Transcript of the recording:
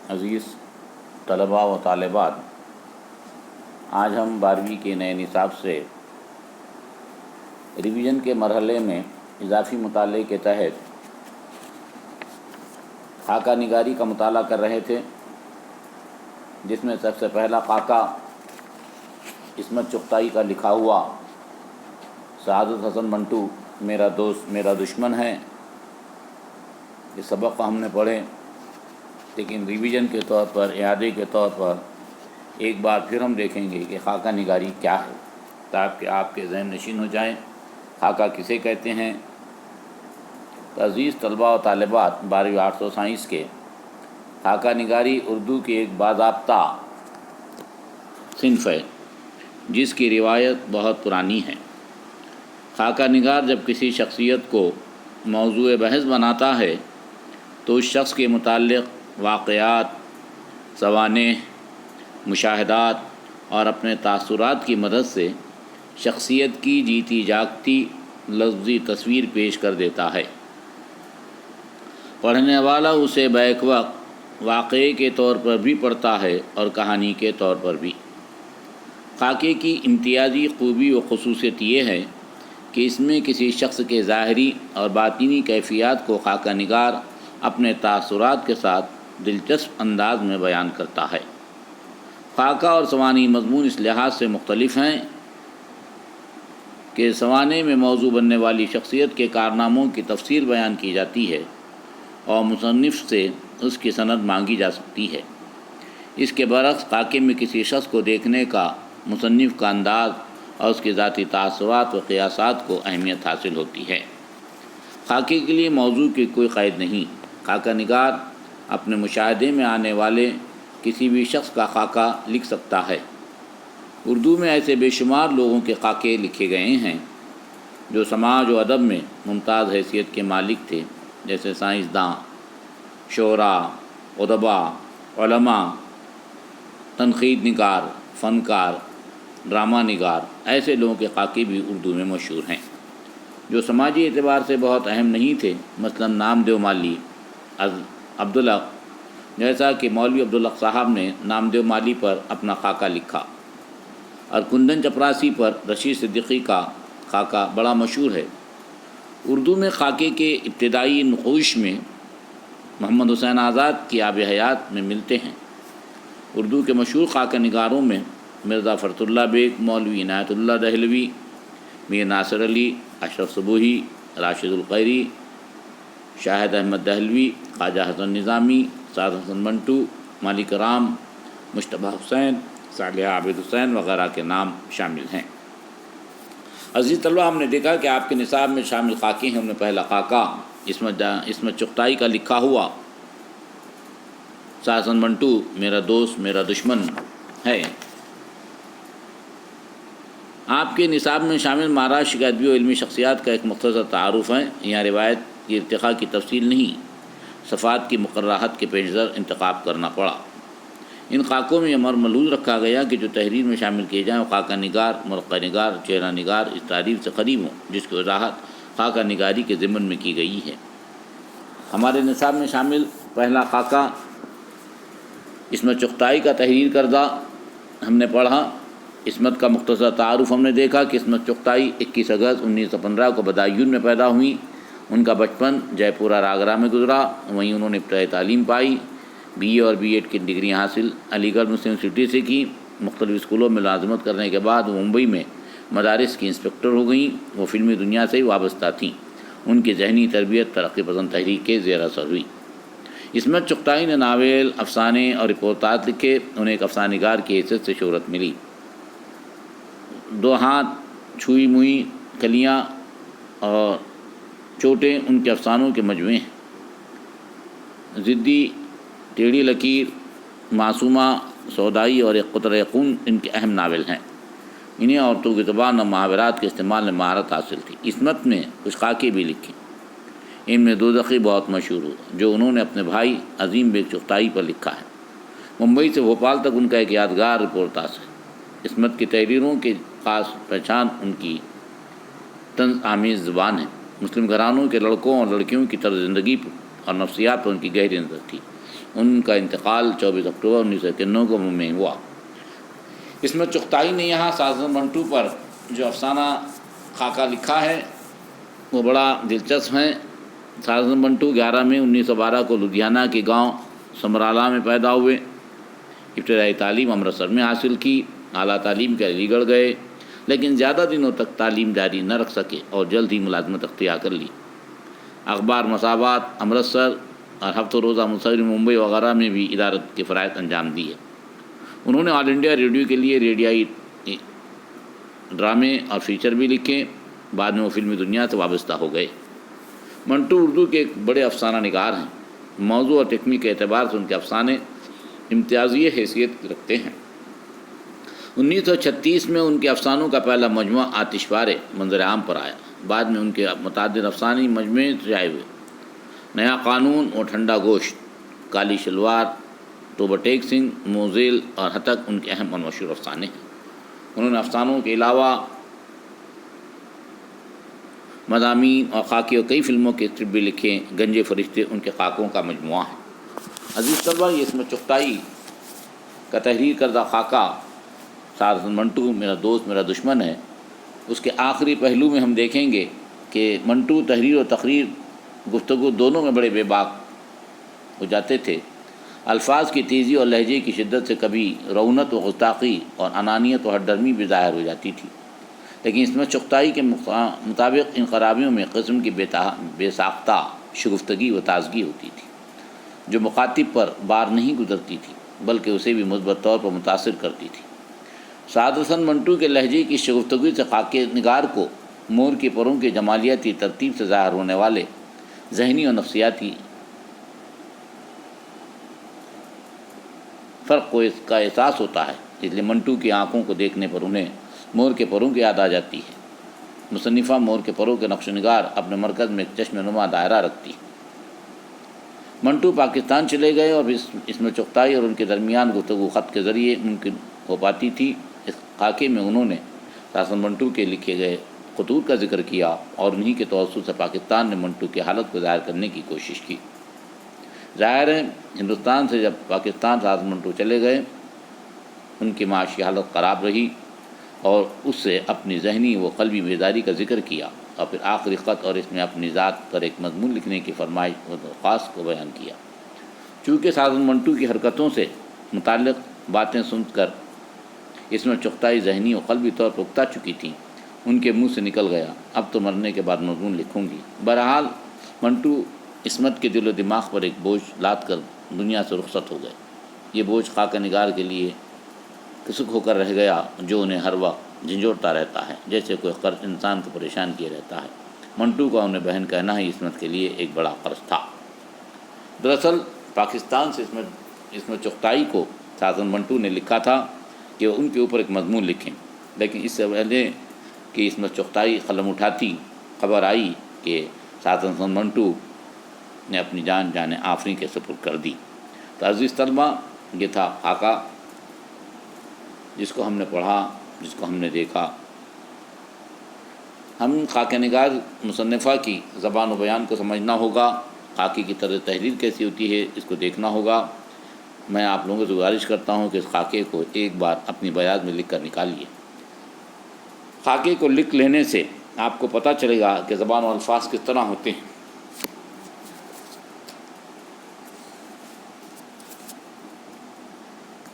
عزیز طلباء و طالبات، آج ہم 12ویں کے نئے نصاب سے ریویژن کے مرحلے میں اضافی مطالعے کے تحت خاکہ نگاری کا مطالعہ کر رہے تھے، جس میں سب سے پہلا خاکہ عصمت چغتائی کا لکھا ہوا سعادت حسن منٹو میرا دوست میرا دشمن ہے۔ یہ سبق ہم نے پڑھے، لیکن ریویژن کے طور پر، اعادے کے طور پر ایک بار پھر ہم دیکھیں گے کہ خاکہ نگاری کیا ہے، تاکہ آپ کے ذہن نشین ہو جائیں خاکہ کسے کہتے ہیں۔ تو عزیز طلباء و طالبات، 12ویں آرٹس و سائنس کے خاکہ نگاری اردو کی ایک باضابطہ صنف ہے، جس کی روایت بہت پرانی ہے۔ خاکہ نگار جب کسی شخصیت کو موضوع بحث بناتا ہے تو اس شخص کے متعلق واقعات، سوانح، مشاہدات اور اپنے تاثرات کی مدد سے شخصیت کی جیتی جاگتی لفظی تصویر پیش کر دیتا ہے۔ پڑھنے والا اسے بیک وقت واقعے کے طور پر بھی پڑھتا ہے اور کہانی کے طور پر بھی۔ خاکے کی امتیازی خوبی و خصوصیت یہ ہے کہ اس میں کسی شخص کے ظاہری اور باطنی کیفیات کو خاکہ نگار اپنے تاثرات کے ساتھ دلچسپ انداز میں بیان کرتا ہے۔ خاکہ اور سوانح مضمون اس لحاظ سے مختلف ہیں کہ سوانح میں موضوع بننے والی شخصیت کے کارناموں کی تفصیل بیان کی جاتی ہے اور مصنف سے اس کی سند مانگی جا سکتی ہے۔ اس کے برعکس خاکے میں کسی شخص کو دیکھنے کا مصنف کا انداز اور اس کے ذاتی تاثرات و قیاسات کو اہمیت حاصل ہوتی ہے۔ خاکے کے لیے موضوع کی کوئی قید نہیں۔ خاکہ نگار اپنے مشاہدے میں آنے والے کسی بھی شخص کا خاکہ لکھ سکتا ہے۔ اردو میں ایسے بے شمار لوگوں کے خاکے لکھے گئے ہیں جو سماج و ادب میں ممتاز حیثیت کے مالک تھے، جیسے سائنسداں، شعراء، ادباء، علماء، تنقید نگار، فنکار، ڈرامہ نگار۔ ایسے لوگوں کے خاکے بھی اردو میں مشہور ہیں جو سماجی اعتبار سے بہت اہم نہیں تھے، مثلا نامدیو مالی، عبدالحق، جیسا کہ مولوی عبدالحق صاحب نے نامدیو مالی پر اپنا خاکہ لکھا، اور کندن چپراسی پر رشید صدیقی کا خاکہ بڑا مشہور ہے۔ اردو میں خاکے کے ابتدائی نقوش میں محمد حسین آزاد کی آب حیات میں ملتے ہیں۔ اردو کے مشہور خاکہ نگاروں میں مرزا فرت اللہ بیگ، مولوی عنایت اللہ دہلوی، میر ناصر علی، اشرف صبوحی، راشد القیری، شاہد احمد دہلوی، خواجہ حسن نظامی، سعد حسن منٹو، مالک رام، مجتبیٰ حسین، صالح عابد حسین وغیرہ کے نام شامل ہیں۔ عزیز طلبہ، ہم نے دیکھا کہ آپ کے نصاب میں شامل خاکے ہیں۔ ہم نے پہلا خاکہ عصمت چغتائی کا لکھا ہوا سعد حسن منٹو میرا دوست میرا دشمن ہے۔ آپ کے نصاب میں شامل مہاراشٹر کے ادبی و علمی شخصیات کا ایک مختصر تعارف ہے۔ یہاں روایت کی ارتقاء کی تفصیل نہیں، صفات کی مقررات کے پیش نظر انتخاب کرنا پڑا۔ ان خاکوں میں یہ امر ملحوظ رکھا گیا کہ جو تحریر میں شامل کیے جائیں وہ خاکہ نگار، مرقع نگار، چہرہ نگار اس تعریف سے قریب ہوں جس کی وضاحت خاکہ نگاری کے ضمن میں کی گئی ہے۔ ہمارے نصاب میں شامل پہلا خاکہ عصمت چغتائی کا تحریر کردہ ہم نے پڑھا۔ عصمت کا مختصر تعارف ہم نے دیکھا کہ عصمت چغتائی 21 اگست 1915 کو بدایون میں پیدا ہوئیں۔ ان کا بچپن جے پورہ راگرہ میں گزرا، وہیں انہوں نے ابتدائی تعلیم پائی، بی اے اور بی ایڈ کی ڈگریاں حاصل علی گڑھ مسلم یونیورسٹی سے کی۔ مختلف اسکولوں میں ملازمت کرنے کے بعد وہ ممبئی میں مدارس کی انسپکٹر ہو گئیں۔ وہ فلمی دنیا سے ہی وابستہ تھیں۔ ان کی ذہنی تربیت ترقی پسند تحریک کے زیر اثر ہوئی۔ عصمت چغتائی نے ناول، افسانے اور رپورتات لکھے۔ انہیں ایک افسانہ نگار کی حیثیت سے شہرت ملی۔ دو ہاتھ، چھوئی موئی، کلیاں اور چوٹیں ان کے افسانوں کے مجموعے ہیں۔ ضدی، ٹیڑھی لکیر، معصومہ، سودائی اور ایک قطرہ خون ان کے اہم ناول ہیں۔ انہیں عورتوں کی زبان اور محاورات کے استعمال میں مہارت حاصل تھی۔ عصمت نے کچھ خاکے بھی لکھے۔ ان میں دوزخی بہت مشہور ہوا، جو انہوں نے اپنے بھائی عظیم بیگ چغتائی پر لکھا ہے۔ ممبئی سے بھوپال تک ان کا ایک یادگار رپورتاژ ہے۔ عصمت کی تحریروں کی خاص پہچان ان کی طنز آمیز زبان ہے۔ مسلم گھرانوں کے لڑکوں اور لڑکیوں کی طرز زندگی اور نفسیات پر ان کی گہری نظر تھی۔ ان کا انتقال 24 اکتوبر 1991 کو میں ہوا۔ عصمت چغتائی نے یہاں سازن منٹو پر جو افسانہ خاکہ لکھا ہے وہ بڑا دلچسپ ہے۔ سازن منٹو 11 مئی 1912 کو لدھیانہ کے گاؤں سمرالہ میں پیدا ہوئے۔ ابتدائی تعلیم امرتسر میں حاصل کی، اعلیٰ تعلیم کے علی گڑھ گئے، لیکن زیادہ دنوں تک تعلیم جاری نہ رکھ سکے اور جلد ہی ملازمت اختیار کر لی۔ اخبار مساوات امرتسر اور ہفتہ روزہ مسافر ممبئی وغیرہ میں بھی ادارت کے فرائض انجام دیے۔ انہوں نے آل انڈیا ریڈیو کے لیے ریڈیائی ڈرامے اور فیچر بھی لکھے۔ بعد میں وہ فلمی دنیا سے وابستہ ہو گئے۔ منٹو اردو کے ایک بڑے افسانہ نگار ہیں۔ موضوع اور تکنیک کے اعتبار سے ان کے افسانے امتیازی حیثیت رکھتے ہیں۔ 1936 میں ان کے افسانوں کا پہلا مجموعہ آتش پارے منظر عام پر آیا۔ بعد میں ان کے متعدد افسانے مجموعے شائع ہوئے۔ نیا قانون اور ٹھنڈا گوشت، کالی شلوار، توبہ ٹیک سنگھ، موزیل اور ہتک ان کے اہم اور مشہور افسانے ہیں۔ انہوں نے افسانوں کے علاوہ مضامین اور خاکے اور کئی فلموں کے اسکرپٹ بھی لکھے۔ گنجے فرشتے ان کے خاکوں کا مجموعہ ہے۔ عزیز طلبہ، یہ عصمت چغتائی کا تحریر کردہ خاکہ سازن منٹو میرا دوست میرا دشمن ہے، اس کے آخری پہلو میں ہم دیکھیں گے کہ منٹو تحریر و تقریر گفتگو دونوں میں بڑے بے باک ہو جاتے تھے۔ الفاظ کی تیزی اور لہجے کی شدت سے کبھی رعونت و غستاخی اور انانیت و ہٹدرمی بھی ظاہر ہو جاتی تھی، لیکن عصمت چغتائی کے مطابق ان خرابیوں میں قسم کی بے ساختہ شگفتگی و تازگی ہوتی تھی، جو مخاطب پر بار نہیں گزرتی تھی بلکہ اسے بھی مثبت طور پر متاثر کرتی تھی۔ سعد حسن منٹو کے لہجے کی شگفتگی سے خاکے نگار کو مور کے پروں کے جمالیاتی ترتیب سے ظاہر ہونے والے ذہنی اور نفسیاتی فرق کو اس کا احساس ہوتا ہے، اس لیے منٹو کی آنکھوں کو دیکھنے پر انہیں مور کے پروں کی یاد آ جاتی ہے۔ مصنفہ مور کے پروں کے نقش و نگار اپنے مرکز میں ایک چشم نما دائرہ رکھتی ہے۔ منٹو پاکستان چلے گئے اور عصمت چغتائی اور ان کے درمیان گفتگو خط کے ذریعے ممکن ہو پاتی تھی۔ اس خاکے میں انہوں نے سازن منٹو کے لکھے گئے خطوط کا ذکر کیا اور انہی کے توسط سے پاکستان نے منٹو کی حالت کو ظاہر کرنے کی کوشش کی۔ ظاہر ہے ہندوستان سے جب پاکستان سازن منٹو چلے گئے، ان کی معاشی حالت خراب رہی اور اس سے اپنی ذہنی و قلبی بیداری کا ذکر کیا اور پھر آخری خط اور اس میں اپنی ذات پر ایک مضمون لکھنے کی فرمائش و درخواست کو بیان کیا۔ چونکہ سازن منٹو کی حرکتوں سے متعلق باتیں سن کر عصمت چغتائی ذہنی و قلبی طور پر اکتا چکی تھیں، ان کے منہ سے نکل گیا، اب تو مرنے کے بعد مضمون لکھوں گی۔ بہرحال منٹو عصمت کے دل و دماغ پر ایک بوجھ لاد کر دنیا سے رخصت ہو گئے۔ یہ بوجھ خاکہ نگار کے لیے کسک ہو کر رہ گیا، جو انہیں ہر وقت جھنجھوڑتا رہتا ہے، جیسے کوئی قرض انسان کو پریشان کیے رہتا ہے۔ منٹو کا انہیں بہن کہنا ہی عصمت کے لیے ایک بڑا قرض تھا۔ دراصل پاکستان سے عصمت چغتائی کو سازن منٹو نے لکھا تھا کہ وہ ان کے اوپر ایک مضمون لکھیں، لیکن اس سے پہلے کہ عصمت چغتائی قلم اٹھاتی، خبر آئی کہ سازن منٹو نے اپنی جان آفریں کے سپرد کر دی۔ تو عزیز طلبہ، یہ تھا خاکہ جس کو ہم نے پڑھا، جس کو ہم نے دیکھا۔ ہم خاکہ نگار مصنفہ کی زبان و بیان کو سمجھنا ہوگا، خاکے کی طرز تحریر کیسی ہوتی ہے اس کو دیکھنا ہوگا۔ میں آپ لوگوں سے گزارش کرتا ہوں کہ اس خاکے کو ایک بار اپنی بیاض میں لکھ کر نکالیے۔ خاکے کو لکھ لینے سے آپ کو پتہ چلے گا کہ زبان و الفاظ کس طرح ہوتے ہیں۔